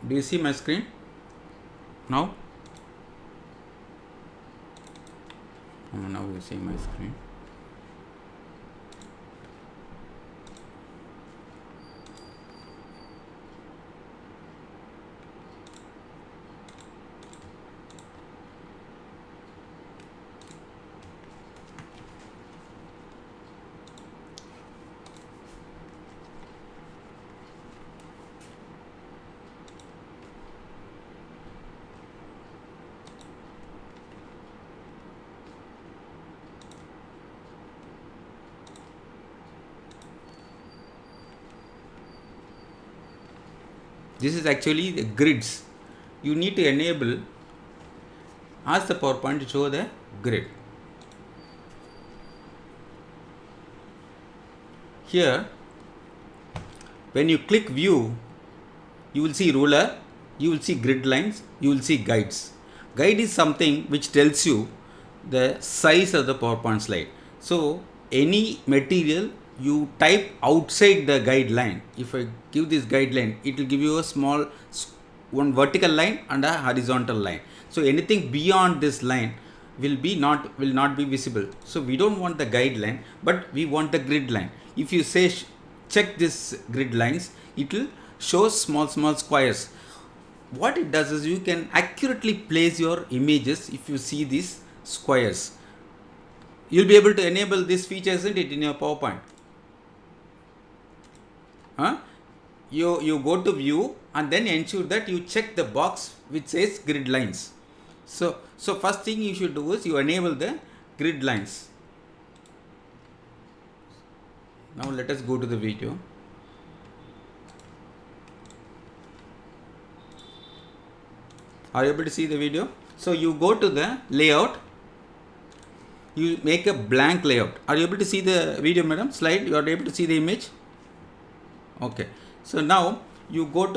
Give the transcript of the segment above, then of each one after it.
Do you see my screen now? Now you see my screen. This is actually the grids. You need to enable, ask the PowerPoint to show the grid. Here, when you click view, you will see ruler, you will see grid lines, you will see guides. Guide is something which tells you the size of the PowerPoint slide. So, any material you type outside the guideline. If I give this guideline, it will give you a small one vertical line and a horizontal line. So anything beyond this line will not be visible. So we don't want the guideline, but we want the grid line. If you say check this grid lines, it will show small squares. What it does is you can accurately place your images. If you see these squares, you'll be able to enable this feature, isn't it, in your PowerPoint? You go to view and then ensure that you check the box which says grid lines. So first thing you should do is you enable the grid lines. Now let us go to the video. Are you able to see the video? So you go to the layout. You make a blank layout. Are you able to see the video, madam? Slide. You are able to see the image? Okay. So now you have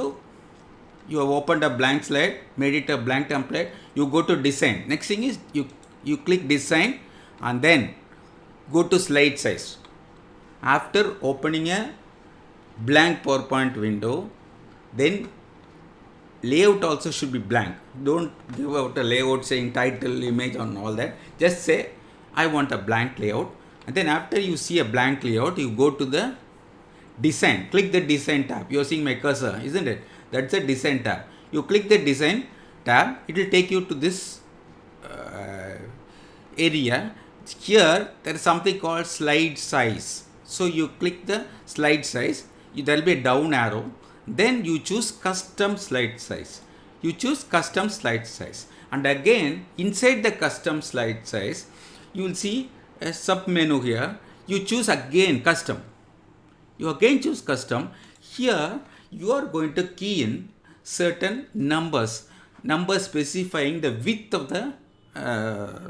opened a blank slide, made it a blank template. You go to design. Next thing is you click design and then go to slide size. After opening a blank PowerPoint window, then layout also should be blank. Don't give out a layout saying title, image and all that. Just say I want a blank layout, and then after you see a blank layout, you go to the design. Click the design tab. You are seeing my cursor, isn't it? That's the design tab. You click the design tab, it will take you to this area. Here there is something called slide size. So you click the slide size, there will be a down arrow, then you choose custom slide size. You choose custom slide size, and again inside the custom slide size you will see a sub menu here. You choose again custom. You again choose custom. Here you are going to key in certain numbers specifying the width of the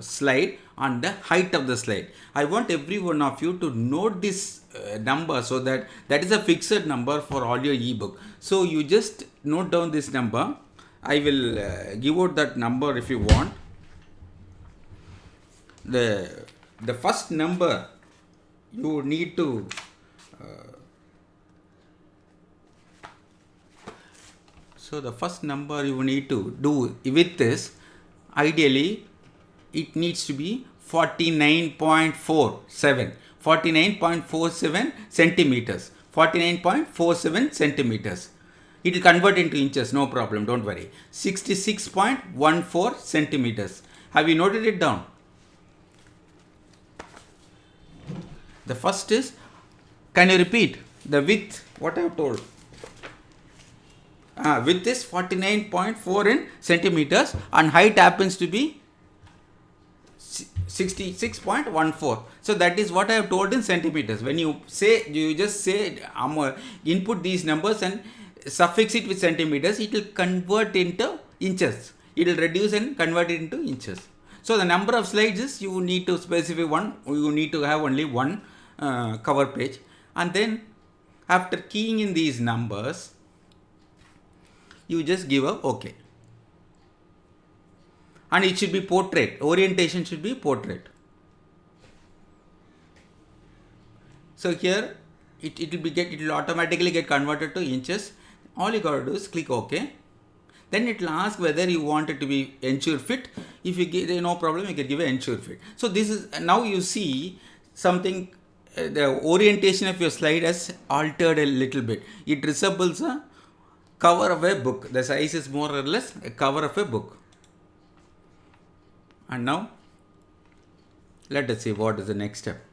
slide and the height of the slide. I want every one of you to note this number, so that is a fixed number for all your ebook. So you just note down this number. I will give out that number if you want. The first number you need to so the first number you need to do with this, ideally it needs to be 49.47 centimeters. 49.47 centimeters. It will convert into inches, no problem, don't worry. 66.14 centimeters. Have you noted it down? The first is, can you repeat the width, what I have told? Width is 49.4 in centimeters and height happens to be 66.14. So that is what I have told in centimeters. When you say, you just say input these numbers and suffix it with centimeters, it will convert into inches. It will reduce and convert it into inches. So the number of slides is, you need to specify one. You need to have only one cover page, and then after keying in these numbers, you just give a OK. And it should be portrait. Orientation should be portrait. So here it will automatically get converted to inches. All you got to do is click OK. Then it will ask whether you want it to be ensure fit. If you get no problem, you can give an ensure fit. So this is now you see something. The orientation of your slide has altered a little bit. It resembles a cover of a book. The size is more or less a cover of a book. And now let us see what is the next step.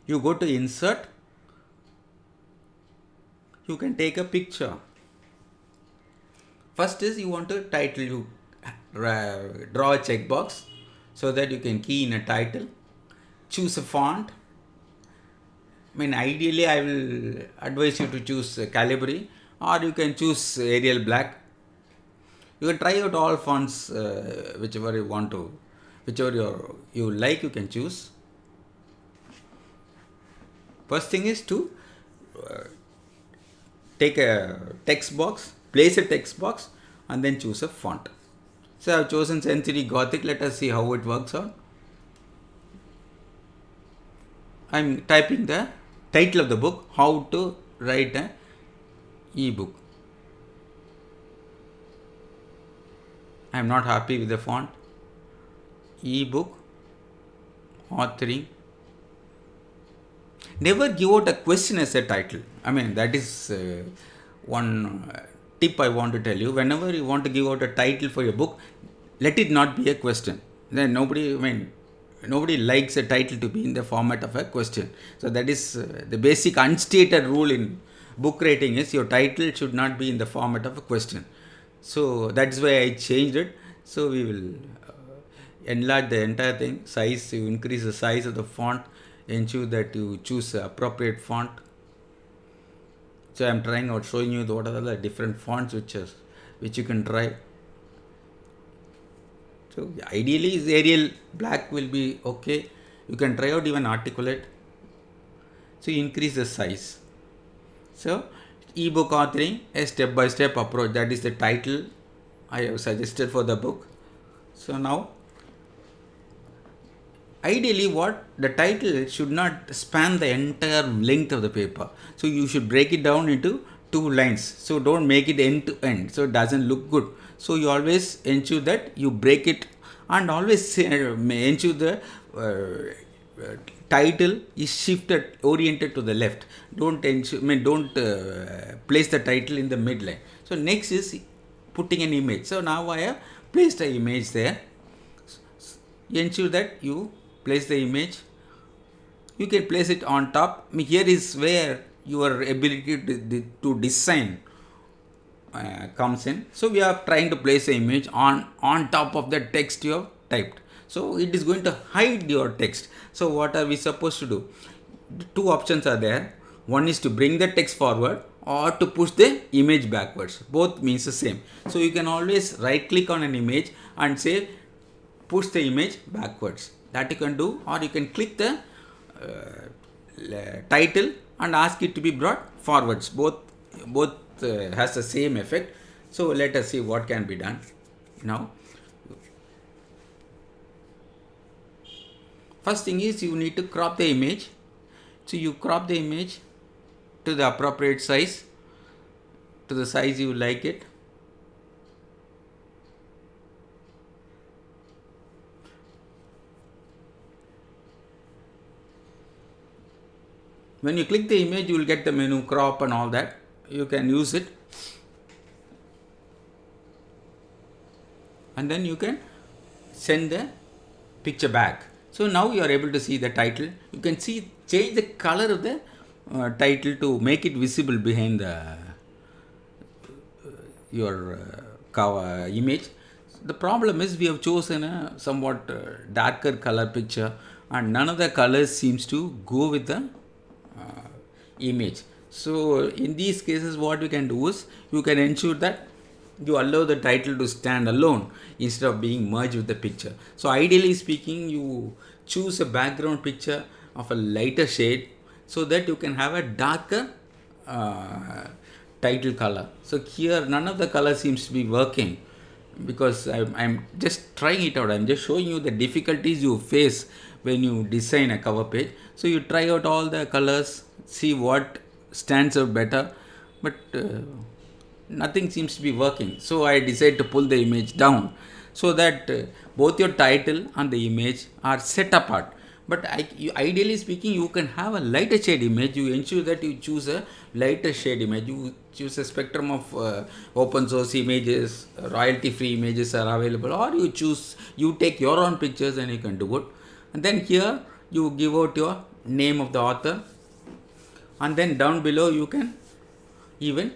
You go to insert. You can take a picture. First is you want to title. You draw a checkbox so that you can key in a title. Choose a font. I mean, ideally I will advise you to choose Calibri, or you can choose Arial Black. You can try out all fonts, whichever you want to, whichever you like, you can choose. First thing is to take a text box, place a text box, and then choose a font. So I have chosen Century Gothic. Let us see how it works out. I am typing the title of the book, how to write an e-book. I am not happy with the font. E-book, authoring. Never give out a question as a title. I mean, that is one tip I want to tell you. Whenever you want to give out a title for your book, let it not be a question. Then nobody likes a title to be in the format of a question. So that is the basic unstated rule in book writing is your title should not be in the format of a question. So that's why I changed it. So we will enlarge the entire thing. Size, you increase the size of the font. Ensure that you choose the appropriate font. So I am trying out showing you what are the different fonts which you can try. So ideally Arial Black will be okay. You can try out even Articulate. So you increase the size. So ebook authoring, a step-by-step approach. That is the title I have suggested for the book. So now ideally what the title should not span the entire length of the paper. So you should break it down into 2 lines. So don't make it end to end. So it doesn't look good. So you always ensure that you break it, and always ensure the title is shifted, oriented to the left. Don't place the title in the midline. So next is putting an image. So now I have placed an image there. Ensure that you place the image. You can place it on top. Here is where your ability to design comes in. So we are trying to place the image on top of the text you have typed. So it is going to hide your text. So what are we supposed to do? 2 options are there. One is to bring the text forward or to push the image backwards. Both means the same. So you can always right click on an image and say push the image backwards. That you can do, or you can click the title and ask it to be brought forwards. Both has the same effect. So let us see what can be done now. First thing is you need to crop the image. So you crop the image to the appropriate size, to the size you like it. When you click the image, you will get the menu crop and all that. You can use it. And then you can send the picture back. So now you are able to see the title. You can change the color of the title to make it visible behind your cover image. The problem is we have chosen a somewhat darker color picture, and none of the colors seems to go with the image. So in these cases what we can do is you can ensure that you allow the title to stand alone instead of being merged with the picture. So ideally speaking, you choose a background picture of a lighter shade so that you can have a darker title color. So here none of the color seems to be working because I'm just trying it out. I'm just showing you the difficulties you face when you design a cover page. So you try out all the colors, see what stands out better, but nothing seems to be working. So I decide to pull the image down so that both your title and the image are set apart. But ideally speaking, you can have a lighter shade image. You ensure that you choose a lighter shade image. You choose a spectrum of open source images, royalty free images are available, or you take your own pictures and you can do it. And then here you give out your name of the author, and then down below you can even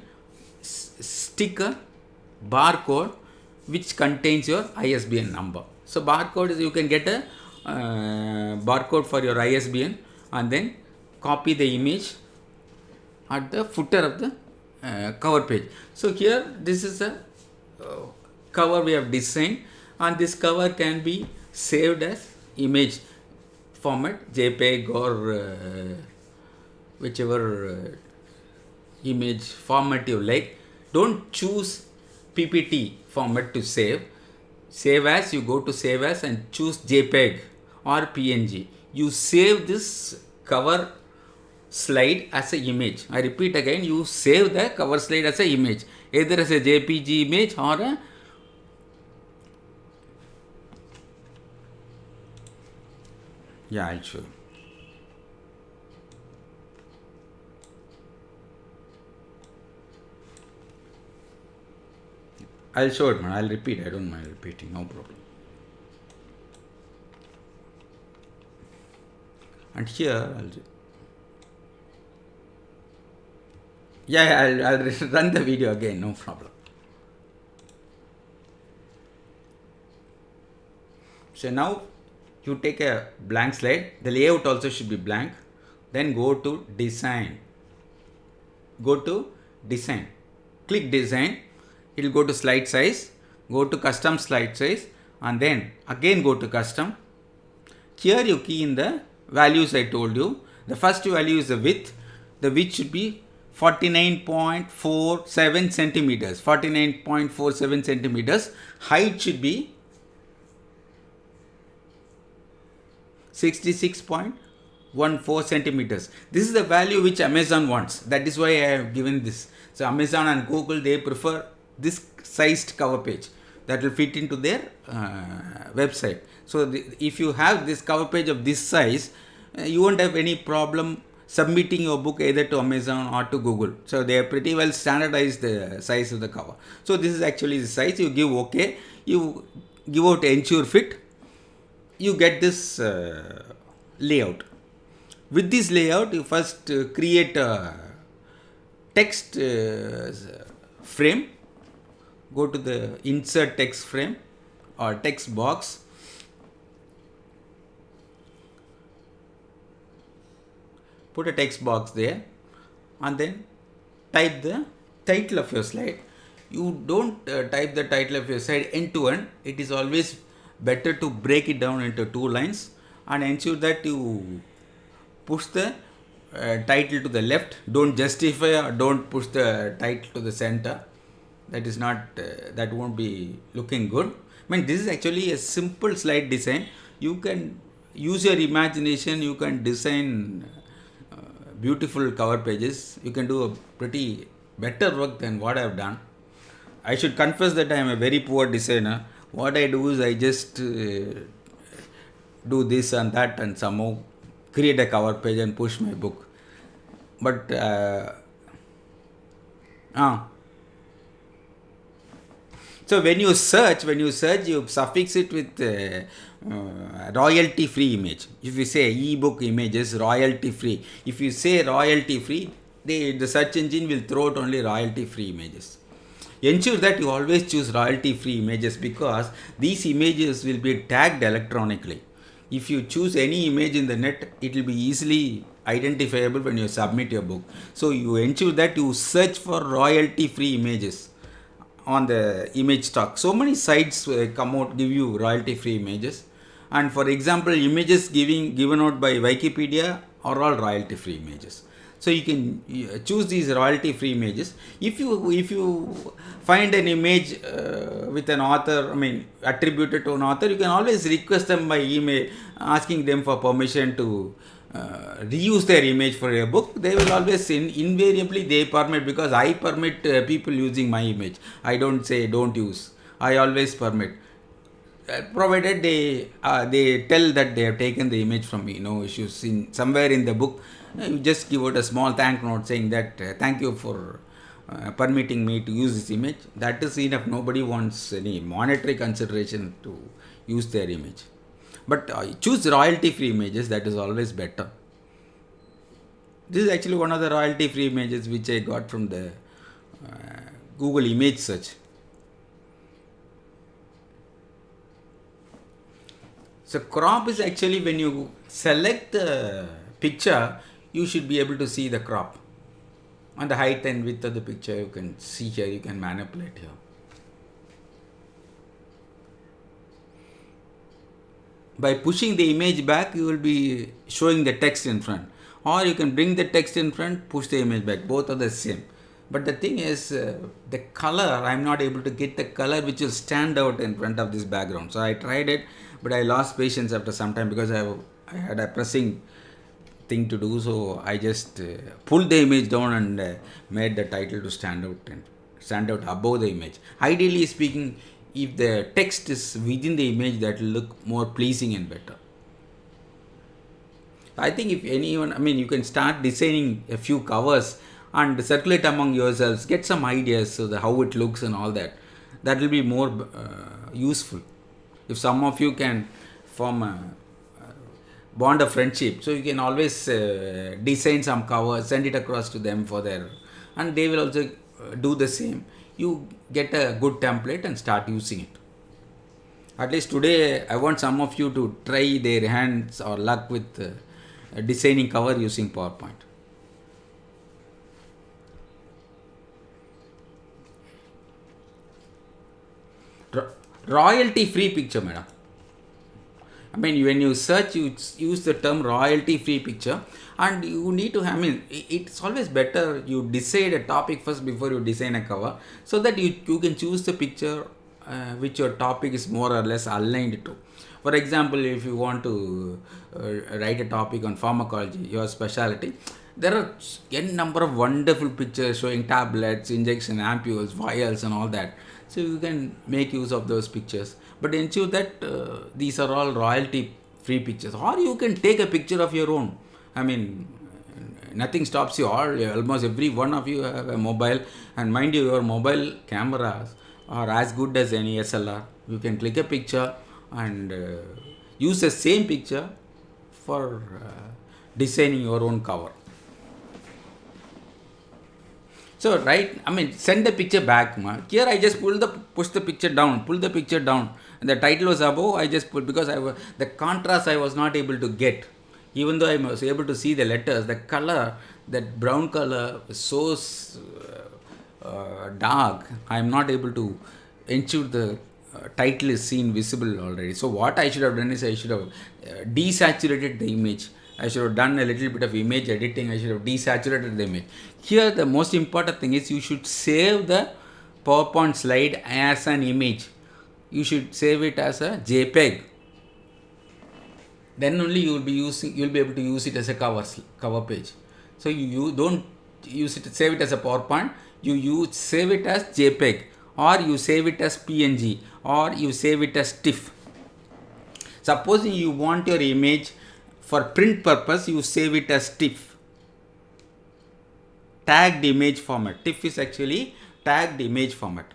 stick a barcode which contains your ISBN number. So barcode is, you can get a barcode for your ISBN and then copy the image at the footer of the cover page. So here this is a cover we have designed, and this cover can be saved as image format, JPEG or whichever image format you like. Don't choose PPT format to save. Save as, you go to save as and choose JPEG or PNG. You save this cover slide as an image. I repeat again, you save the cover slide as an image, either as a JPG image or a I'll show you. I'll show it, man. I'll repeat. I don't mind repeating. No problem. And here, I'll run the video again. No problem. So now you take a blank slide. The layout also should be blank. Then go to design. Go to design. Click design. It will go to slide size. Go to custom slide size, and then again go to custom. Here you key in the values I told you. The first value is the width. The width should be 49.47 centimeters. 49.47 centimeters. Height should be 66.14 centimeters. This is the value which Amazon wants. That is why I have given this. So Amazon and Google, they prefer this sized cover page that will fit into their website. So if you have this cover page of this size, you won't have any problem submitting your book either to Amazon or to Google. So they have pretty well standardized the size of the cover. So this is actually the size. You give OK. You give out ensure fit. You get this layout. With this layout, you first create a text frame. Go to the insert text frame or text box. Put a text box there and then type the title of your slide. You don't type the title of your slide end to end. It is always better to break it down into 2 lines and ensure that you push the title to the left. Don't justify or don't push the title to the center. That is not, that won't be looking good. I mean, this is actually a simple slide design. You can use your imagination. You can design beautiful cover pages. You can do a pretty better work than what I have done. I should confess that I am a very poor designer. What I do is I just do this and that and somehow create a cover page and push my book. But so when you search, you suffix it with royalty free image. If you say ebook images royalty free, if you say royalty free, the search engine will throw out only royalty free images. Ensure that you always choose royalty free images because these images will be tagged electronically. If you choose any image in the net, it will be easily identifiable when you submit your book. So you ensure that you search for royalty free images on the image stock. So many sites come out, give you royalty free images, and for example, images given out by Wikipedia are all royalty free images. So you can choose these royalty free images. If you find an image with an author, attributed to an author, you can always request them by email asking them for permission to reuse their image for a book, they will always invariably they permit, because I permit people using my image. I don't say don't use. I always permit, provided they tell that they have taken the image from me. No issues. In somewhere in the book, you just give out a small thank note saying that thank you for permitting me to use this image. That is enough. Nobody wants any monetary consideration to use their image. But choose royalty free images, that is always better. This is actually one of the royalty free images which I got from the Google image search. So crop is actually when you select the picture, you should be able to see the crop. On the height and width of the picture, you can see here, you can manipulate here. By pushing the image back, you will be showing the text in front. Or you can bring the text in front, push the image back. Both are the same. But the thing is, the color, I am not able to get the color which will stand out in front of this background. So I tried it, but I lost patience after some time because I had a pressing thing to do. So I just pulled the image down and made the title to stand out and stand out above the image. Ideally speaking, if the text is within the image, that will look more pleasing and better. I think if anyone, you can start designing a few covers and circulate among yourselves, get some ideas so that how it looks and all that. That will be more useful. If some of you can form a bond of friendship, so you can always design some covers, send it across to them for their, and they will also do the same. You get a good template and start using it. At least today, I want some of you to try their hands or luck with designing cover using PowerPoint. Royalty free picture, madam. When you search, you use the term royalty free picture, and you need to it's always better you decide a topic first before you design a cover, so that you can choose the picture which your topic is more or less aligned to. For example, if you want to write a topic on pharmacology, your specialty, there are n number of wonderful pictures showing tablets, injection ampules, vials and all that. So you can make use of those pictures, but ensure that these are all royalty free pictures. Or you can take a picture of your own. Nothing stops you. Almost every one of you have a mobile, and mind you, your mobile cameras are as good as any SLR. You can click a picture and use the same picture for designing your own cover. So send the picture back. Here I just push the picture down, and the title was above. I just put, because the contrast I was not able to get. Even though I was able to see the letters, the color, that brown color is so dark, I am not able to ensure the title is seen visible already. So what I should have done is I should have desaturated the image. I should have done a little bit of image editing. I should have desaturated the image. Here the most important thing is you should save the PowerPoint slide as an image. You should save it as a JPEG. Then only you will be able to use it as a cover page. So you don't save it as a PowerPoint. Save it as JPEG, or you save it as PNG, or you save it as TIFF. Supposing you want your image for print purpose, you save it as TIFF, tagged image format. TIFF is actually tagged image format.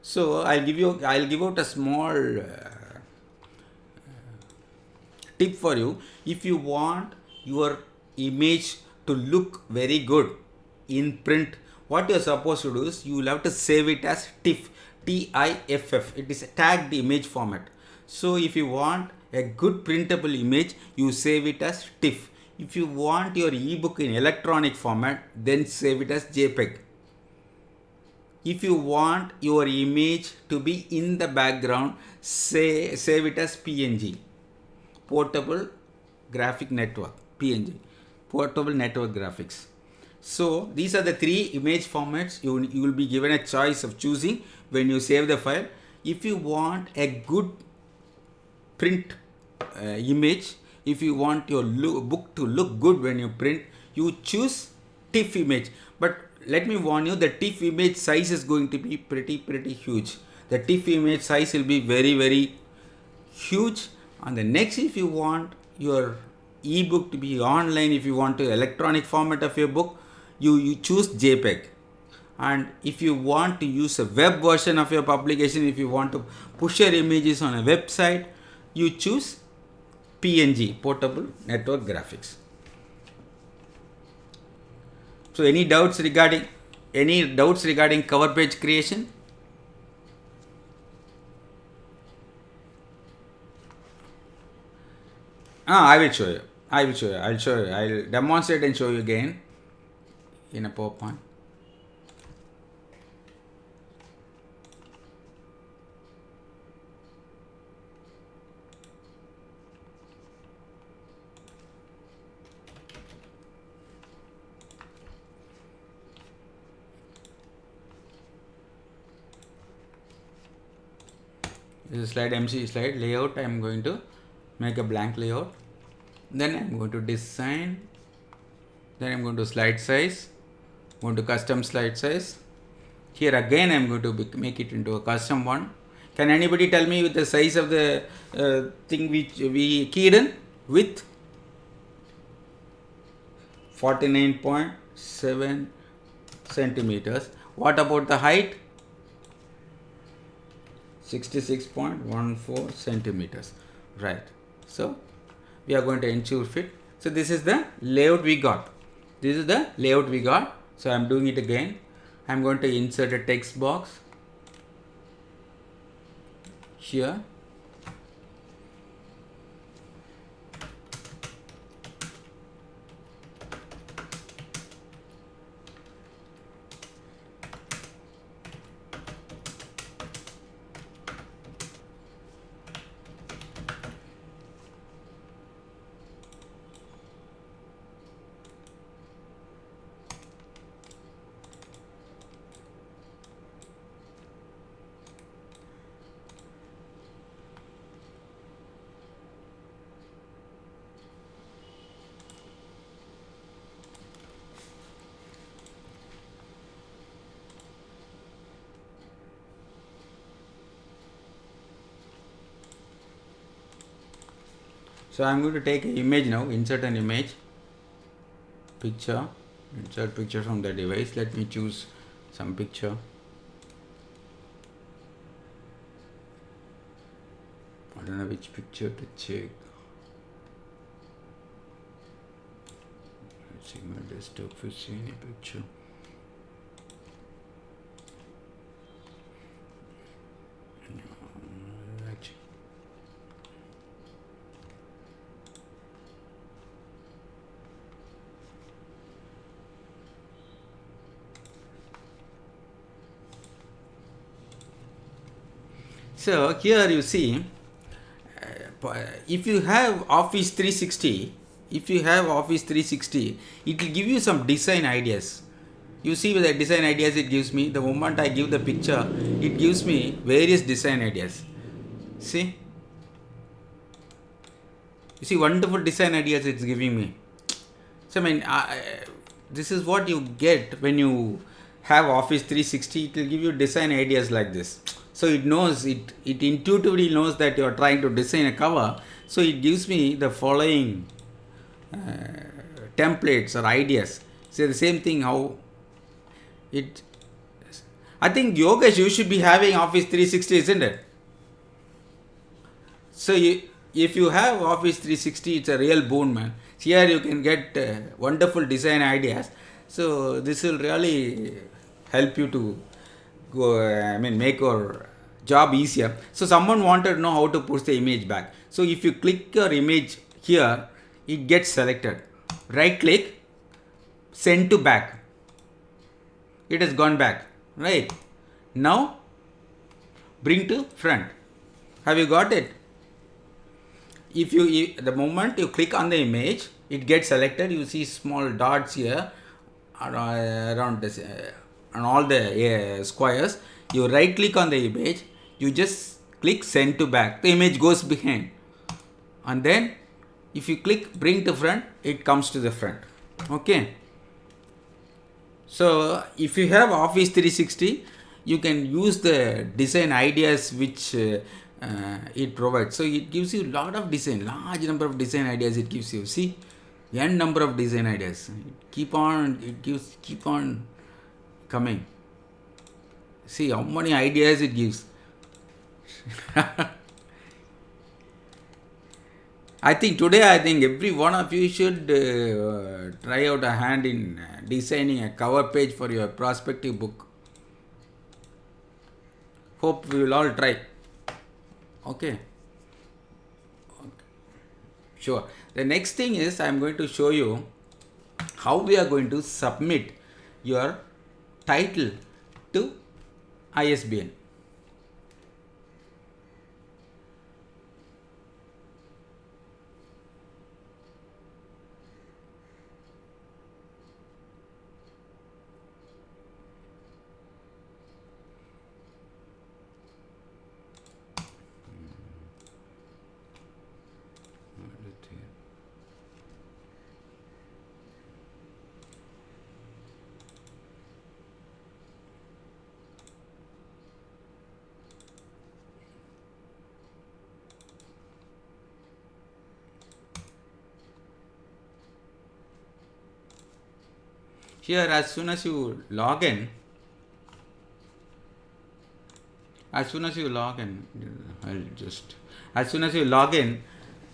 So I'll give out a small tip for you. If you want your image to look very good in print, what you're supposed to do is you will have to save it as TIFF, TIFF. It is a tagged image format. So if you want a good printable image, you save it as TIFF. If you want your ebook in electronic format, then save it as JPEG. If you want your image to be in the background, save it as PNG, portable graphic network, PNG, portable network graphics. So these are the three image formats you will be given a choice of choosing when you save the file. If you want a good print image, if you want your book to look good when you print, you choose TIFF image. But let me warn you, the TIFF image size is going to be pretty huge. The TIFF image size will be very huge. And the next, if you want your ebook to be online, if you want to electronic format of your book, you choose JPEG. And if you want to use a web version of your publication, if you want to push your images on a website, you choose PNG, Portable Network Graphics. So any doubts regarding cover page creation? I will show you. I'll demonstrate and show you again in a PowerPoint. This is slide MC slide layout. I am going to make a blank layout. Then I am going to design. Then I am going to slide size. Going to custom slide size. Here again I am going to make it into a custom one. Can anybody tell me with the size of the thing which we keyed in? Width 49.7 centimeters. What about the height? 66.14 centimeters. Right. So we are going to ensure fit. So this is the layout we got. So I am doing it again. I am going to insert a text box here. So I am going to take an image now, insert an image, picture, insert picture from the device. Let me choose some picture. I don't know which picture to check. Let's see my desktop if you see any picture. So here you see, if you have Office 360, it will give you some design ideas. You see with the design ideas it gives me, the moment I give the picture, it gives me various design ideas. See? You see wonderful design ideas it's giving me. So I mean, this is what you get when you have Office 360. It will give you design ideas like this. So it knows, it intuitively knows that you are trying to design a cover. So it gives me the following templates or ideas. So the same thing how it, I think Yogesh, you should be having Office 360, isn't it? So if you have Office 360, it's a real boon, man. Here you can get wonderful design ideas. So this will really help you to go, make your job easier. So someone wanted to know how to push the image back. So if you click your image here, it gets selected. Right click, send to back. It has gone back, right? Now bring to front. Have you got it? If the moment you click on the image, it gets selected. You see small dots here around this, on all the squares. You right click on the image, you just click send to back. The image goes behind, and then If you click bring to front, it comes to the front. Okay. So if you have Office 360, you can use the design ideas which it provides. So it gives you lot of design, large number of design ideas it gives you. See, n number of design ideas. Keep on coming. See how many ideas it gives. I think every one of you should try out a hand in designing a cover page for your prospective book. Hope we will all try. Okay. Sure. The next thing is I am going to show you how we are going to submit your title to ISBN. Here, as soon as you log in, as soon as you log in,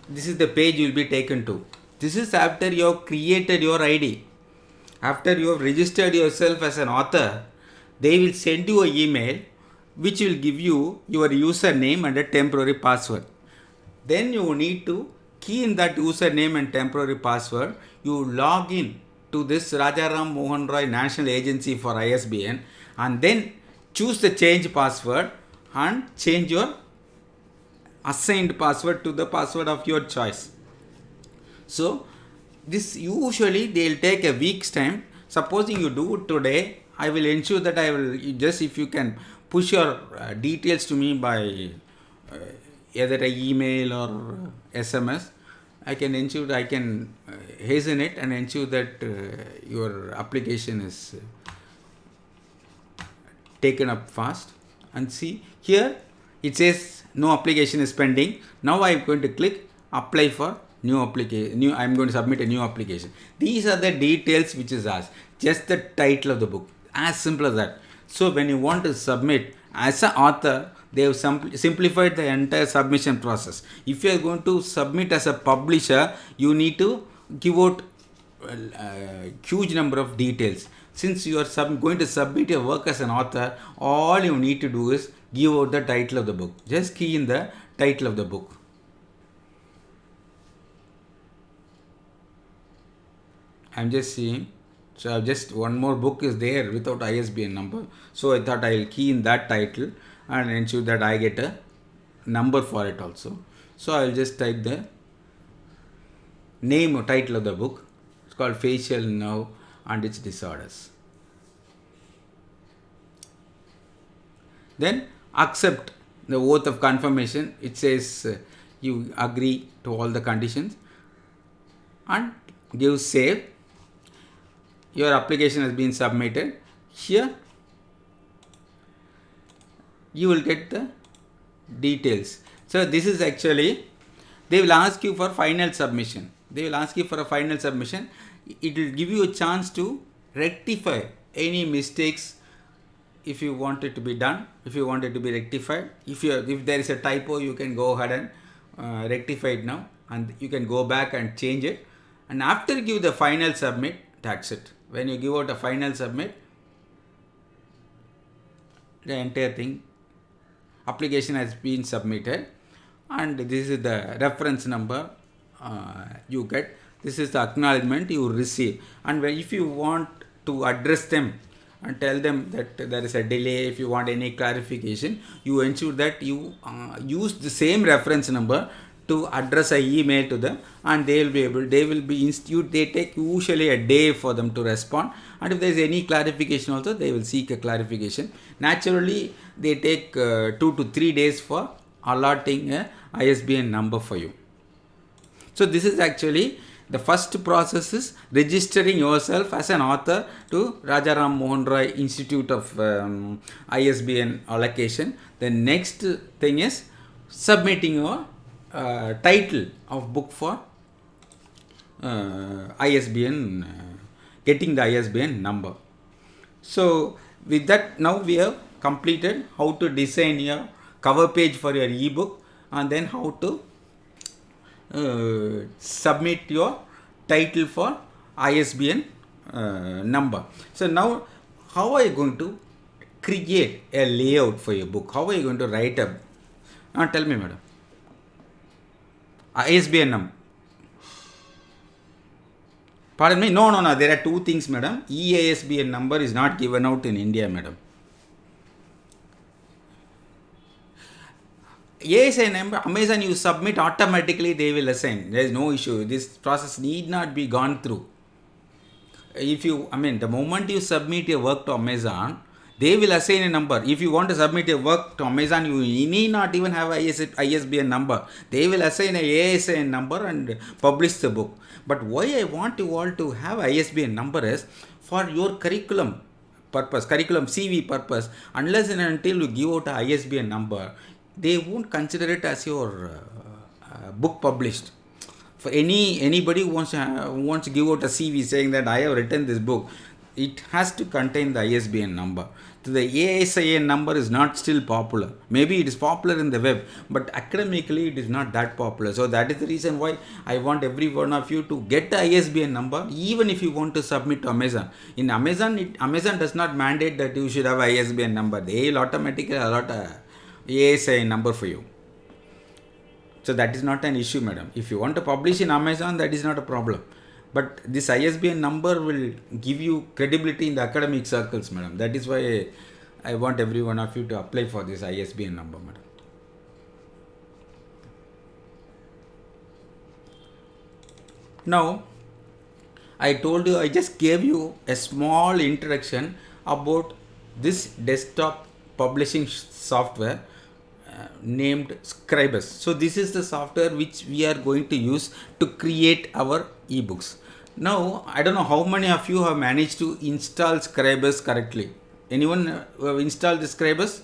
this is the page you will be taken to. This is after you have created your ID. After you have registered yourself as an author, they will send you an email which will give you your username and a temporary password. Then you need to key in that username and temporary password. You log in to this Rajaram Mohan Roy National Agency for ISBN and then choose the change password and change your assigned password to the password of your choice. So this usually they will take a week's time. Supposing you do it today, I will ensure that I will just, if you can push your details to me by either an email or SMS, I can ensure that I can hasten it and ensure that your application is taken up fast. And see here it says no application is pending. Now I am going to click apply for new application. I am going to submit a new application. These are the details which is asked. Just the title of the book. As simple as that. So when you want to submit as an author, they have simplified the entire submission process. If you are going to submit as a publisher, you need to give out a huge number of details. Since you are going to submit your work as an author, all you need to do is give out the title of the book. Just key in the title of the book. I am just seeing. So just one more book is there without ISBN number. So I thought I will key in that title and ensure that I get a number for it also. So I will just type the name or title of the book. It's called Facial Nerve and its Disorders. Then accept the oath of confirmation. It says you agree to all the conditions and give save. Your application has been submitted. Here you will get the details. So this is actually, they will ask you for final submission. They will ask you for a final submission. It will give you a chance to rectify any mistakes if you want it to be done, if you want it to be rectified. If there is a typo, you can go ahead and rectify it now, and you can go back and change it. And after you give the final submit, that's it. When you give out a final submit, the entire thing, application has been submitted, and this is the reference number you get. This is the acknowledgement you receive. And if you want to address them and tell them that there is a delay, if you want any clarification, you ensure that you use the same reference number to address an email to them, and they take usually a day for them to respond. And if there is any clarification also, they will seek a clarification. Naturally, they take 2 to 3 days for allotting a ISBN number for you. So this is actually the first process is registering yourself as an author to Rajaram Mohan Roy Institute of ISBN allocation. The next thing is submitting your title of book for ISBN, getting the ISBN number. So with that, now we have completed how to design your cover page for your ebook, and then how to submit your title for ISBN number. So now, how are you going to create a layout for your book? How are you going to write a? Tell me, madam. ISBN number. Pardon me? No. There are two things, madam. EISBN number is not given out in India, madam. ASIN number, Amazon, you submit automatically, they will assign. There is no issue. This process need not be gone through. If you, the moment you submit your work to Amazon, they will assign a number. If you want to submit your work to Amazon, you need not even have ISBN number. They will assign a ASIN number and publish the book. But why I want you all to have ISBN number is for your curriculum purpose, curriculum CV purpose. Unless and until you give out a ISBN number, they won't consider it as your book published. For anybody who wants to give out a CV saying that I have written this book, it has to contain the ISBN number. So the ASIN number is not still popular. Maybe it is popular in the web, but academically it is not that popular. So that is the reason why I want every one of you to get the ISBN number, even if you want to submit to Amazon. In Amazon, Amazon does not mandate that you should have ISBN number. They will automatically allot a ASIN number for you. So that is not an issue, madam. If you want to publish in Amazon, that is not a problem. But this ISBN number will give you credibility in the academic circles, madam. That is why I want every one of you to apply for this ISBN number, madam. Now, I told you, I just gave you a small introduction about this desktop publishing software named Scribus. So this is the software which we are going to use to create our ebooks. Now, I don't know how many of you have managed to install Scribus correctly. Anyone who have installed the Scribus?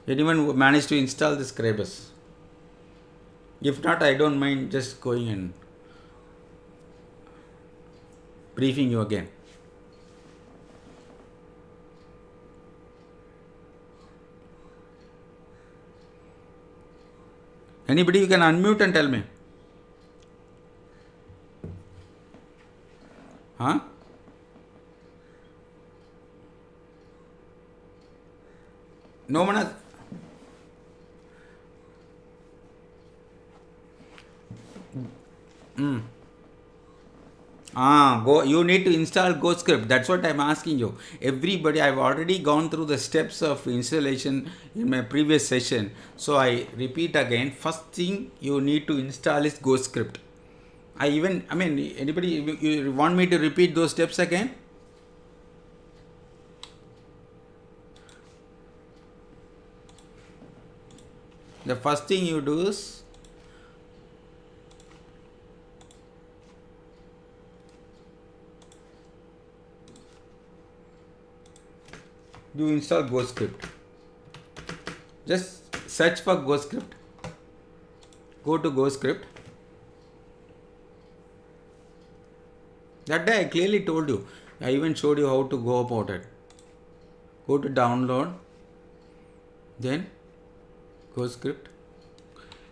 Anyone who managed to install the Scribus? If not, I don't mind just going and briefing you again. Anybody, you can unmute and tell me. Huh? No, Manat. Go. You need to install GoScript. That's what I'm asking you. Everybody, I've already gone through the steps of installation in my previous session. So I repeat again. First thing you need to install is GoScript. Anybody, you want me to repeat those steps again? The first thing you do is you install GoScript. Just search for GoScript. Go to GoScript. That day I clearly told you. I even showed you how to go about it. Go to download. Then GoScript.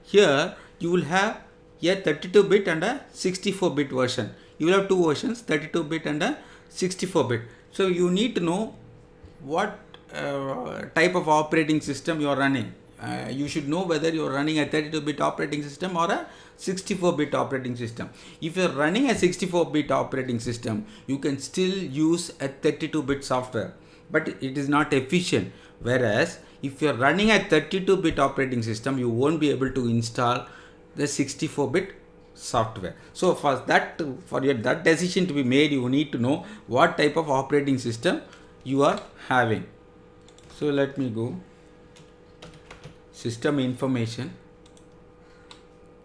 Here you will have a 32-bit and a 64-bit version. You will have two versions, 32-bit and a 64-bit. So you need to know what type of operating system you are running. You should know whether you are running a 32-bit operating system or a 64-bit operating system. If you are running a 64-bit operating system, you can still use a 32-bit software, but it is not efficient. Whereas if you are running a 32-bit operating system, you won't be able to install the 64-bit software. So for that decision to be made, you need to know what type of operating system you are having. So let me go system information.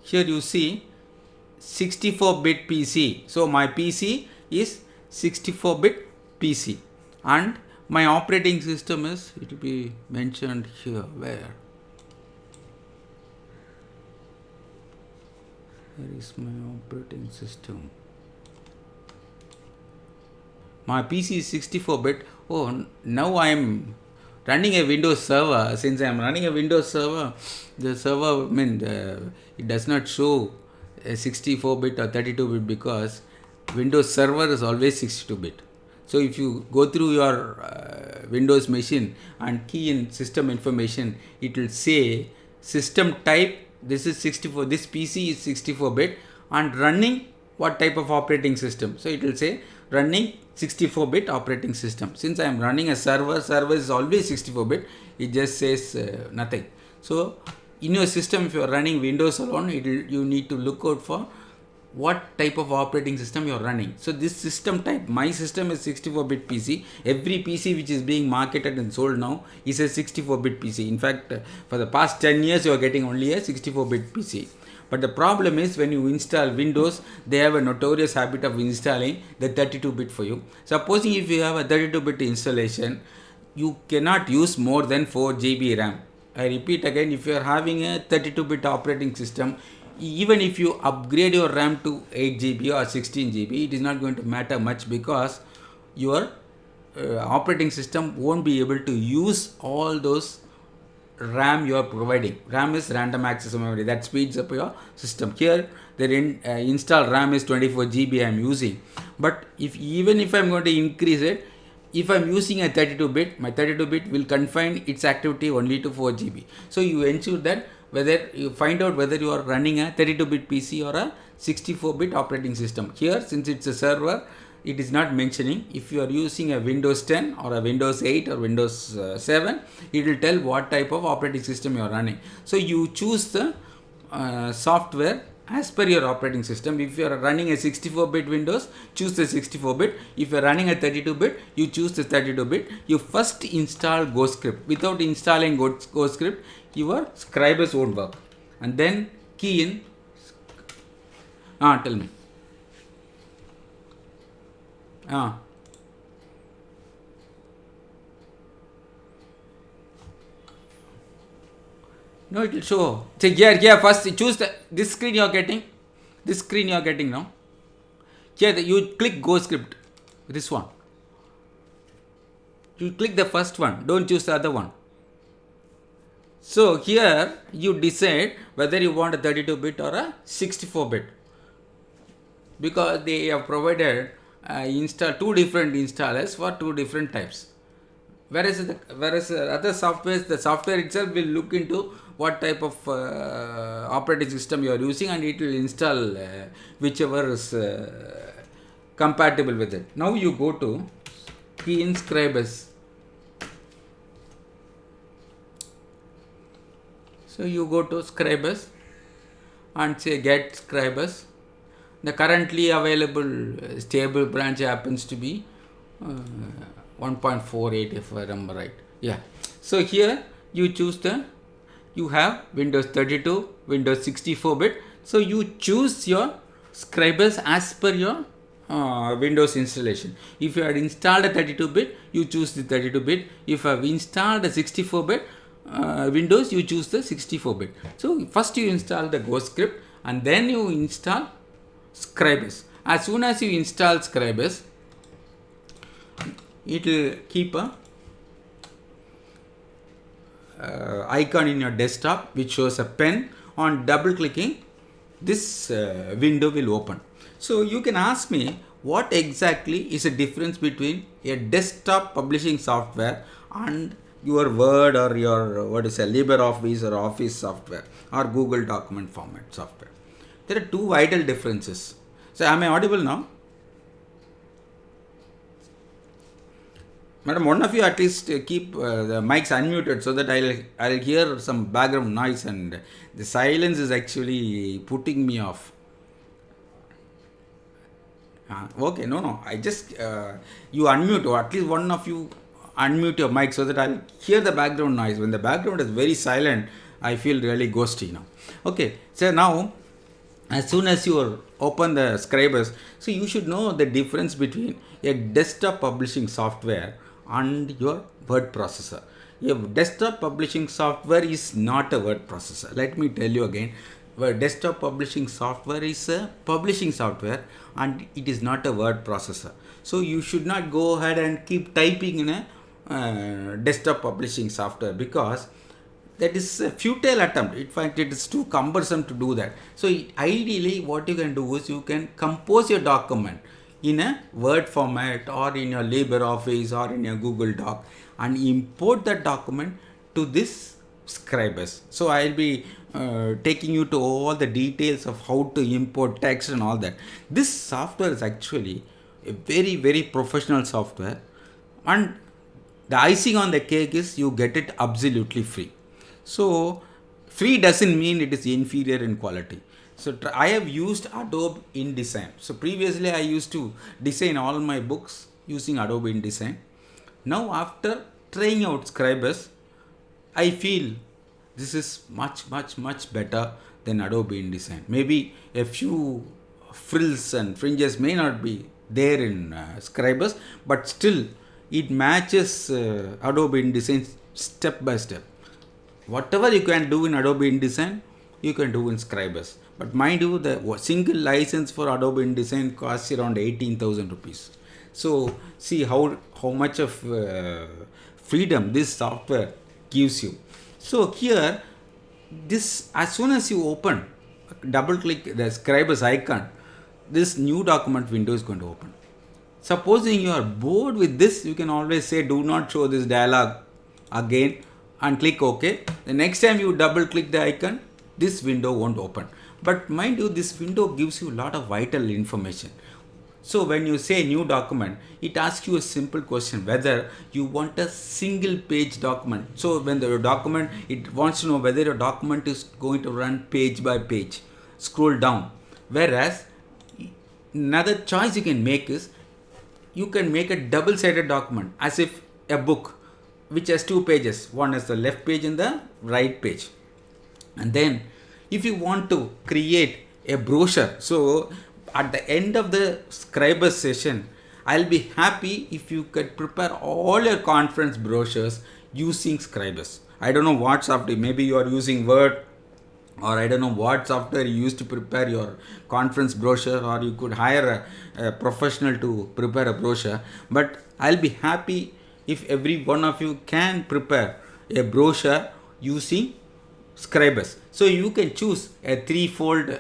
Here you see 64-bit PC. So my PC is 64-bit PC and my operating system is, it will be mentioned here. Where is my operating system? My PC is 64-bit. Oh, now I am running a Windows server. Since I am running a Windows server, the server, it does not show a 64-bit or 32-bit because Windows server is always 62-bit. So if you go through your Windows machine and key in system information, it will say system type, this is 64, this PC is 64-bit and running what type of operating system. So it will say running 64-bit operating system. Since I am running a server is always 64-bit, it just says nothing. So in your system, if you are running Windows alone, you need to look out for what type of operating system you are running. So this system type, my system is 64-bit PC. Every PC which is being marketed and sold now is a 64-bit PC. In fact, for the past 10 years, you are getting only a 64-bit PC. But the problem is when you install Windows, they have a notorious habit of installing the 32-bit for you. Supposing if you have a 32-bit installation, you cannot use more than 4 GB RAM. I repeat again, if you are having a 32-bit operating system, even if you upgrade your RAM to 8 GB or 16 GB, it is not going to matter much because your operating system won't be able to use all those RAM you are providing. RAM is random access memory that speeds up your system. Here the installed RAM is 24 GB I am using, but even if I am going to increase it, if I am using a 32-bit, my 32-bit will confine its activity only to 4 GB. So you ensure that whether you find out whether you are running a 32-bit PC or a 64-bit operating system. Here, since it's a server, it is not mentioning. If you are using a Windows 10 or a Windows 8 or Windows 7, it will tell what type of operating system you are running. So you choose the software as per your operating system. If you are running a 64-bit Windows, choose the 64-bit. If you are running a 32-bit, you choose the 32-bit. You first install GoScript. Without installing GoScript, your Scribus won't work. And then key in. Tell me. No, it will show. So here first choose this screen you are getting. This screen you are getting now. Here you click GoScript. This one. You click the first one. Don't choose the other one. So here you decide whether you want a 32-bit or a 64-bit, because they have provided two different installers for two different types. Whereas other softwares, the software itself will look into what type of operating system you are using and it will install whichever is compatible with it. Now you go to key in Scribus. So you go to Scribus and say get Scribus. The currently available stable branch happens to be 1.48 if I remember right. Yeah. So here you choose you have Windows 32, Windows 64-bit. So you choose your Scribus as per your Windows installation. If you had installed a 32-bit, you choose the 32-bit. If you have installed a 64-bit Windows, you choose the 64-bit. So first you install the GoScript and then you install Scribus. As soon as you install Scribus, it will keep a icon in your desktop which shows a pen. On double clicking, this window will open. So you can ask me what exactly is the difference between a desktop publishing software and your Word or your LibreOffice or Office software or Google document format software. There are two vital differences. So am I audible now? Madam, one of you at least keep the mics unmuted so that I'll hear some background noise, and the silence is actually putting me off. Okay, no, I just you unmute, or at least one of you unmute your mic so that I'll hear the background noise. When the background is very silent, I feel really ghosty now. Okay, so now as soon as you open the Scribus, so you should know the difference between a desktop publishing software and your word processor. A desktop publishing software is not a word processor. Let me tell you again. Desktop publishing software is a publishing software and it is not a word processor. So you should not go ahead and keep typing in a desktop publishing software, because that is a futile attempt. In fact, it is too cumbersome to do that. So ideally what you can do is you can compose your document in a Word format or in your LibreOffice or in your Google Doc and import that document to this Scribus. So I'll be taking you to all the details of how to import text and all that. This software is actually a very, very professional software, and the icing on the cake is you get it absolutely free. So free doesn't mean it is inferior in quality. So I have used Adobe InDesign. So previously I used to design all my books using Adobe InDesign. Now after trying out Scribus, I feel this is much better than Adobe InDesign. Maybe a few frills and fringes may not be there in Scribus, but still it matches Adobe InDesign step by step. Whatever you can do in Adobe InDesign, you can do in Scribus. But mind you, the single license for Adobe InDesign costs around 18,000 rupees. So see how much of freedom this software gives you. So here, this as soon as you open, double click the Scribus icon, this new document window is going to open. Supposing you are bored with this, you can always say do not show this dialog again and click OK. The next time you double click the icon, this window won't open. But mind you, this window gives you a lot of vital information. So when you say new document, it asks you a simple question whether you want a single page document. So when the document, it wants to know whether your document is going to run page by page. Scroll down. Whereas another choice you can make is you can make a double-sided document as if a book which has two pages. One is the left page and the right page. And then if you want to create a brochure, so at the end of the Scribus session, I'll be happy if you could prepare all your conference brochures using Scribus. I don't know what software, maybe you are using Word, or I don't know what software you use to prepare your conference brochure, or you could hire a professional to prepare a brochure. But I'll be happy if every one of you can prepare a brochure using Scribus. So you can choose a threefold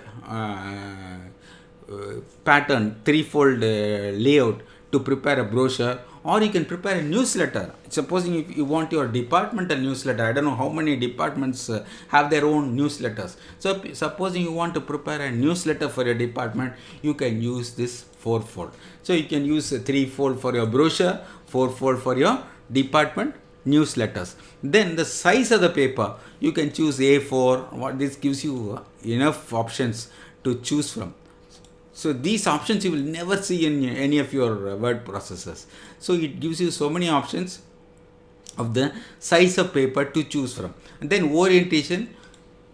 pattern, threefold layout to prepare a brochure, or you can prepare a newsletter. Supposing if you want your departmental newsletter, I don't know how many departments have their own newsletters. So supposing you want to prepare a newsletter for your department, you can use this fourfold. So you can use a threefold for your brochure, fourfold for your department newsletters. Then the size of the paper, you can choose A4. What this gives you enough options to choose from. So these options you will never see in any of your word processors. So it gives you so many options of the size of paper to choose from. And then orientation,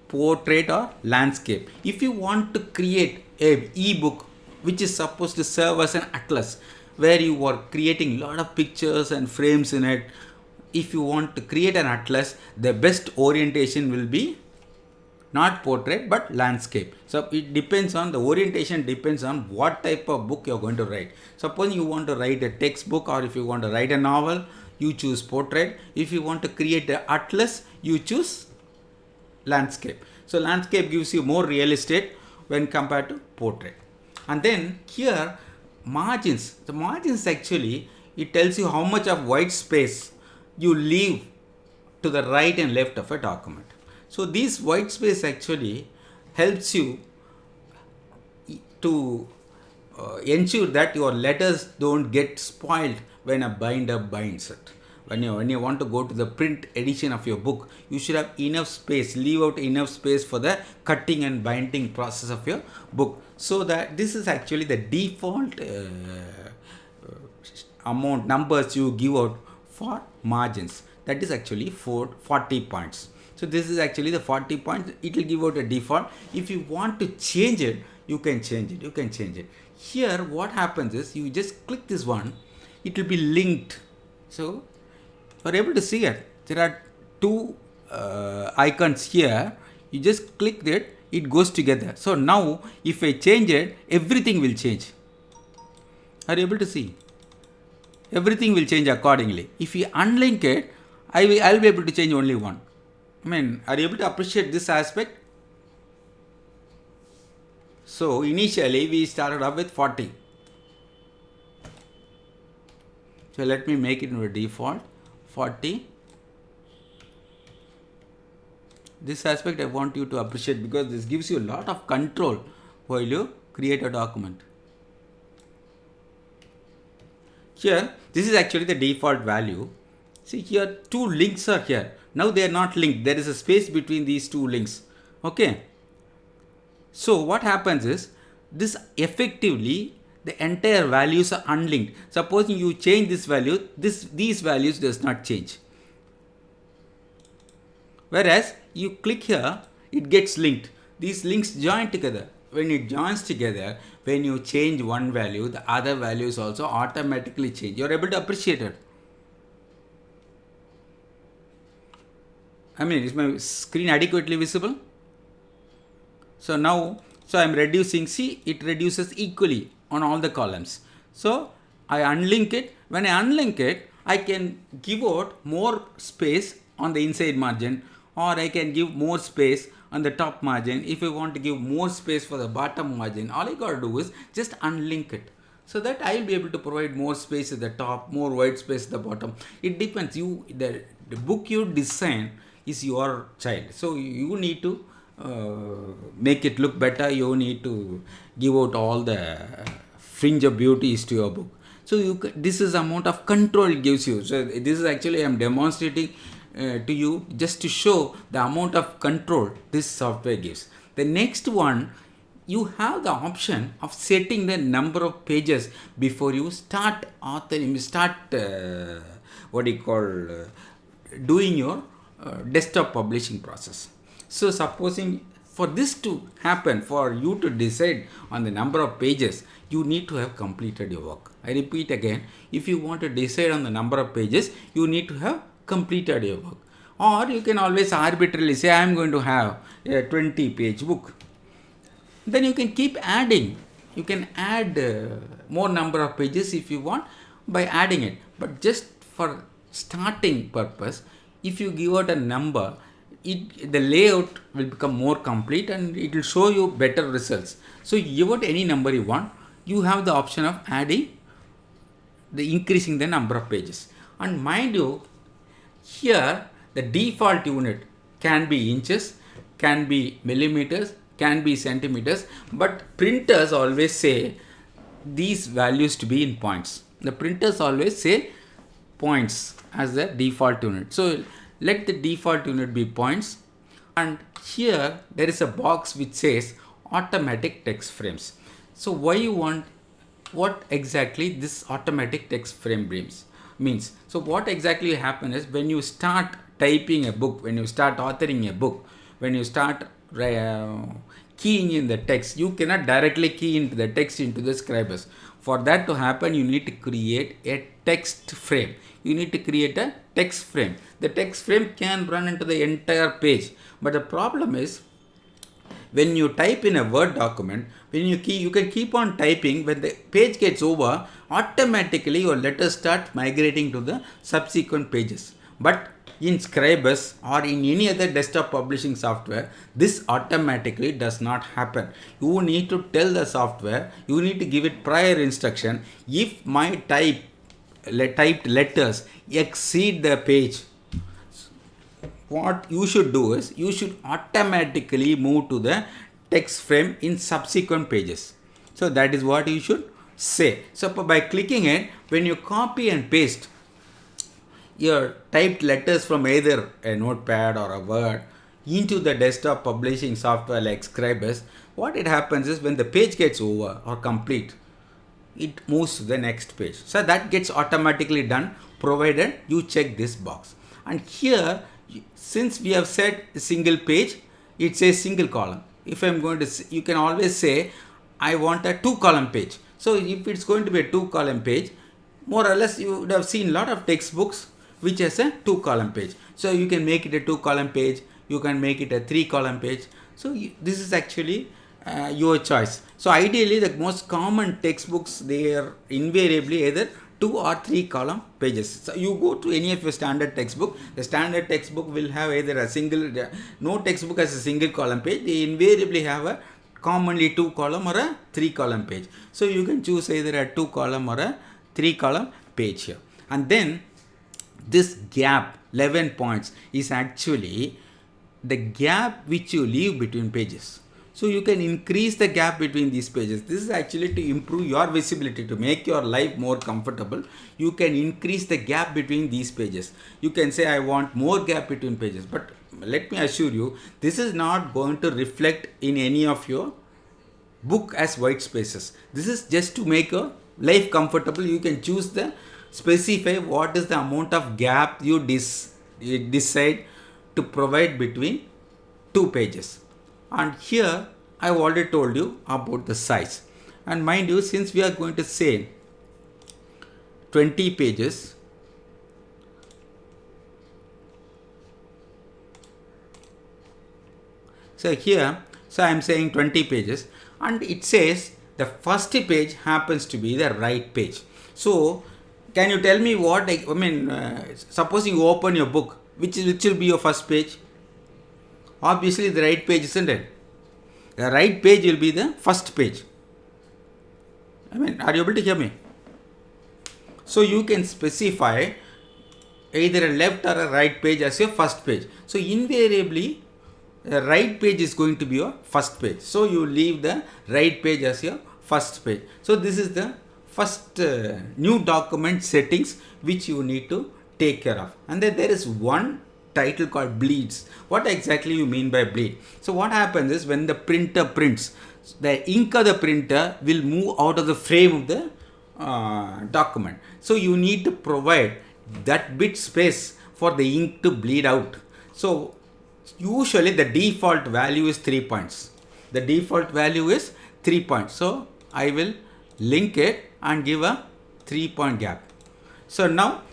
portrait or landscape. If you want to create a ebook which is supposed to serve as an atlas, where you are creating a lot of pictures and frames in it, if you want to create an atlas, the best orientation will be not portrait but landscape. So it depends on the orientation, depends on what type of book you are going to write. Suppose you want to write a textbook, or if you want to write a novel, you choose portrait. If you want to create an atlas, you choose landscape. So landscape gives you more real estate when compared to portrait. And then here margins. The margins actually, it tells you how much of white space you leave to the right and left of a document. So this white space actually helps you to ensure that your letters don't get spoiled when a binder binds it. When you want to go to the print edition of your book, you should have enough space, leave out enough space for the cutting and binding process of your book. So that this is actually the default amount numbers you give out for margins. That is actually 40 points. So this is actually the 40 points. It will give out a default. If you want to change it, you can change it. You can change it. Here what happens is you just click this one. It will be linked. So you are able to see it. There are two icons here. You just click that, it goes together. So now if I change it, everything will change. Are you able to see? Everything will change accordingly. If you unlink it, I'll be able to change only one. I mean, are you able to appreciate this aspect? So initially we started up with 40. So let me make it into a default 40. This aspect I want you to appreciate because this gives you a lot of control while you create a document. Here, this is actually the default value. See here, two links are here. Now they are not linked. There is a space between these two links. Okay. So what happens is, this effectively, the entire values are unlinked. Supposing you change this value, these values does not change. Whereas you click here, it gets linked. These links join together. When it joins together, when you change one value, the other values also automatically change. You are able to appreciate it. I mean, is my screen adequately visible? So now, I am reducing, see, it reduces equally on all the columns. So I unlink it. When I unlink it, I can give out more space on the inside margin, or I can give more space on the top margin. If I want to give more space for the bottom margin, all I got to do is just unlink it. So that I will be able to provide more space at the top, more white space at the bottom. It depends. The book you design is your child. So you need to make it look better. You need to give out all the fringe of beauties to your book. So this is the amount of control it gives you. So this is actually I am demonstrating to you just to show the amount of control this software gives. The next one, you have the option of setting the number of pages before you start authoring, doing your desktop publishing process. So supposing for this to happen, for you to decide on the number of pages, you need to have completed your work. I repeat again, if you want to decide on the number of pages, you need to have completed your work. Or you can always arbitrarily say, I am going to have a 20-page book. Then you can keep adding. You can add more number of pages if you want by adding it. But just for starting purpose, if you give out a number, the layout will become more complete and it will show you better results. So you give out any number you want, you have the option of increasing the number of pages. And mind you, here the default unit can be inches, can be millimeters, can be centimeters, but printers always say these values to be in points. The printers always say points as the default unit. So let the default unit be points, and here there is a box which says automatic text frames. So why you want, what exactly this automatic text frame means? So what exactly happens is, when you start typing a book, when you start authoring a book, when you start keying in the text, you cannot directly key into the text into the Scribus. For that to happen, you need to create a text frame. You need to create a text frame. The text frame can run into the entire page. But the problem is, when you type in a Word document, when you key, you can keep on typing. When the page gets over, automatically your letters start migrating to the subsequent pages. But in Scribus or in any other desktop publishing software, this automatically does not happen. You need to tell the software, you need to give it prior instruction. If my typed letters exceed the page, what you should do is, you should automatically move to the text frame in subsequent pages. So that is what you should say. So by clicking it, when you copy and paste your typed letters from either a notepad or a Word into the desktop publishing software like Scribus, what it happens is, when the page gets over or complete, it moves to the next page. So that gets automatically done provided you check this box. And here, since we have said single page, it says single column. If I'm going to say, you can always say I want a 2-column page. So if it's going to be a 2-column page, more or less you would have seen a lot of textbooks which has a 2-column page. So you can make it a 2-column page, you can make it a 3-column page. So this is actually your choice. So ideally the most common textbooks, they are invariably either 2 or 3 column pages. So you go to any of your standard textbook, the standard textbook will have either a single, no textbook has a single column page, they invariably have a commonly 2 column or a 3 column page. So you can choose either a 2 column or a 3 column page here. And then this gap 11 points is actually the gap which you leave between pages. So you can increase the gap between these pages. This is actually to improve your visibility, to make your life more comfortable. You can increase the gap between these pages. You can say I want more gap between pages, but let me assure you, this is not going to reflect in any of your book as white spaces. This is just to make your life comfortable. You can choose the specify what is the amount of gap you decide to provide between 2 pages. And here I have already told you about the size. And mind you, since we are going to say 20 pages, so here, so I am saying 20 pages, and it says the first page happens to be the right page. So can you tell me what I mean? Suppose you open your book, which will be your first page? Obviously the right page, isn't it? The right page will be the first page. I mean, are you able to hear me? So you can specify either a left or a right page as your first page. So invariably the right page is going to be your first page. So you leave the right page as your first page. So this is the first new document settings which you need to take care of. And then there is one title called bleeds. What exactly you mean by bleed? So what happens is when the printer prints, the ink of the printer will move out of the frame of the document. So you need to provide that bit space for the ink to bleed out. So usually the default value is 3 points. The default value is 3 points. So I will link it and give a 3-point gap. So now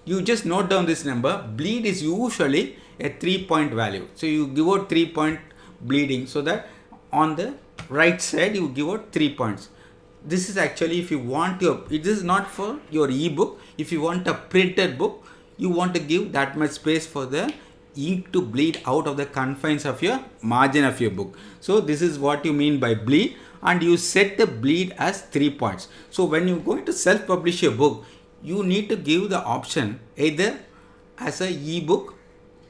you just note down this number. Bleed is usually a 3-point value. So you give out 3-point bleeding, so that on the right side you give out 3 points. This is actually if you want your, it is not for your ebook. If you want a printed book, you want to give that much space for the ink to bleed out of the confines of your margin of your book. So this is what you mean by bleed, and you set the bleed as 3 points. So when you're going to self-publish your book, you need to give the option either as a ebook,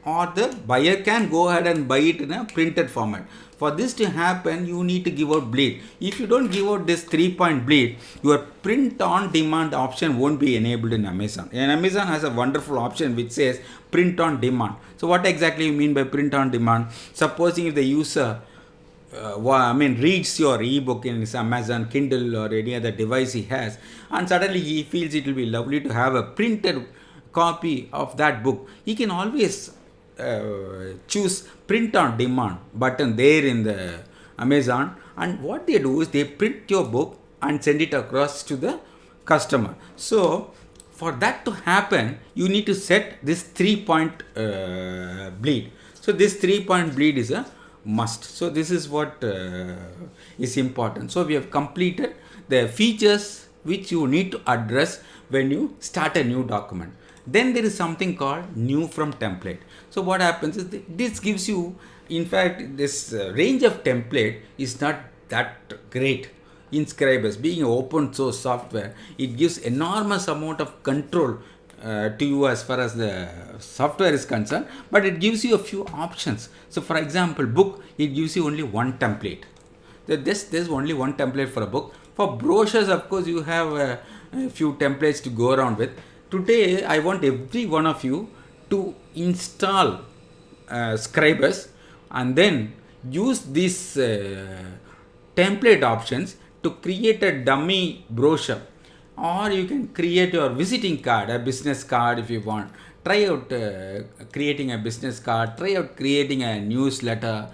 or the buyer can go ahead and buy it in a printed format. For this to happen, you need to give out bleed. If you don't give out this 3-point bleed, your print on demand option won't be enabled in Amazon. And Amazon has a wonderful option which says print on demand. So what exactly you mean by print on demand? Supposing if the user reads your ebook in his Amazon Kindle or any other device he has, and suddenly he feels it will be lovely to have a printed copy of that book, he can always choose print on demand button there in the Amazon, and what they do is they print your book and send it across to the customer. So for that to happen, you need to set this 3-point bleed. So this 3-point bleed is a must. So this is what is important. So we have completed the features which you need to address when you start a new document. Then there is something called new from template. So what happens is this gives you, in fact, this range of template is not that great. In Scribus, being an open source software, it gives enormous amount of control to you as far as the software is concerned, but it gives you a few options. So for example, book, it gives you only one template. There's only one template for a book. For brochures, of course, you have a few templates to go around with. Today, I want every one of you to install Scribus and then use these template options to create a dummy brochure, or you can create your visiting card, a business card if you want. Try out creating a business card, try out creating a newsletter,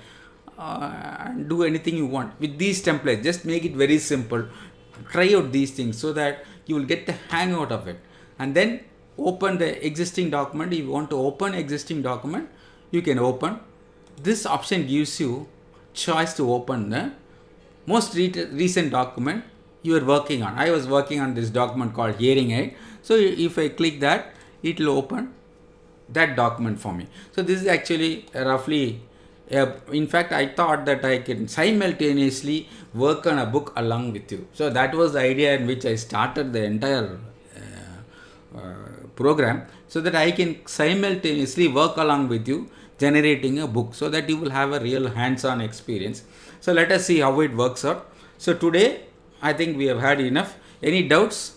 and do anything you want with these templates. Just make it very simple. Try out these things so that you will get the hang out of it, and then open the existing document. If you want to open existing document, you can open. This option gives you choice to open the most recent document you are working on. I was working on this document called hearing aid. So if I click that, it will open that document for me. So this is actually roughly, in fact, I thought that I can simultaneously work on a book along with you. So that was the idea in which I started the entire program, so that I can simultaneously work along with you generating a book, so that you will have a real hands-on experience. So let us see how it works out. So today I think we have had enough. Any doubts?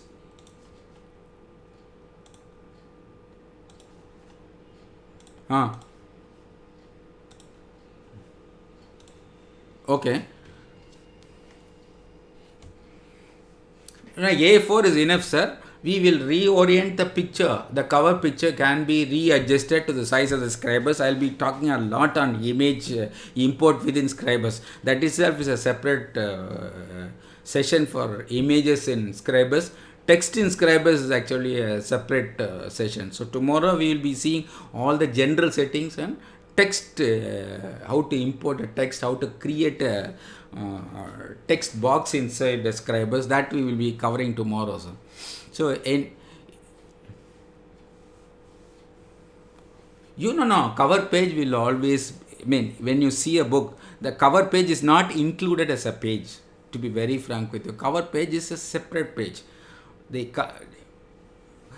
Okay. A4 is enough, sir. We will reorient the picture. The cover picture can be readjusted to the size of the Scribus. I will be talking a lot on image import within Scribus. That itself is a separate session for images in Scribus. Text in Scribus is actually a separate session. So tomorrow we will be seeing all the general settings and text, how to import a text, how to create a text box inside the Scribus. That we will be covering tomorrow. So cover page will always, when you see a book, the cover page is not included as a page. To be very frank with you, cover page is a separate page.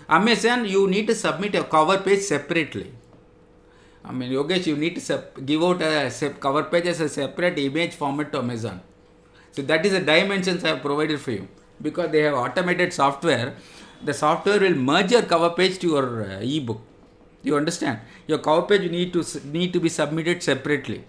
Amazon, you need to submit a cover page separately. Yogesh, you need to give out a cover page as a separate image format to Amazon. So that is the dimensions I have provided for you. Because they have automated software, the software will merge your cover page to your ebook. You understand? Your cover page need to be submitted separately.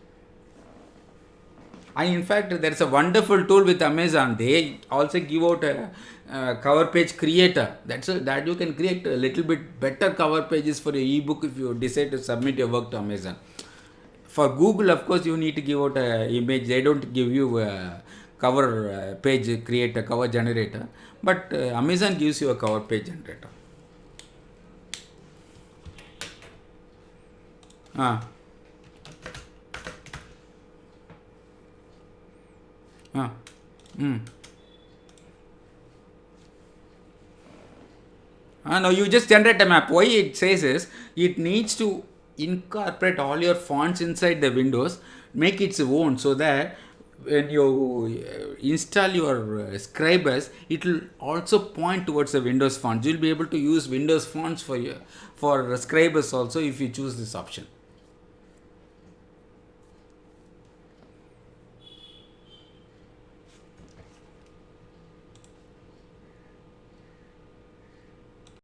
And in fact, there is a wonderful tool with Amazon. They also give out a cover page creator. That you can create a little bit better cover pages for your ebook if you decide to submit your work to Amazon. For Google, of course, you need to give out an image. They don't give you a cover page creator, cover generator. But Amazon gives you a cover page generator. No, you just generate a map. Why it says is, it needs to incorporate all your fonts inside the windows, make its own, so that when you install your Scribus, it will also point towards the Windows fonts. You will be able to use Windows fonts for Scribus also if you choose this option.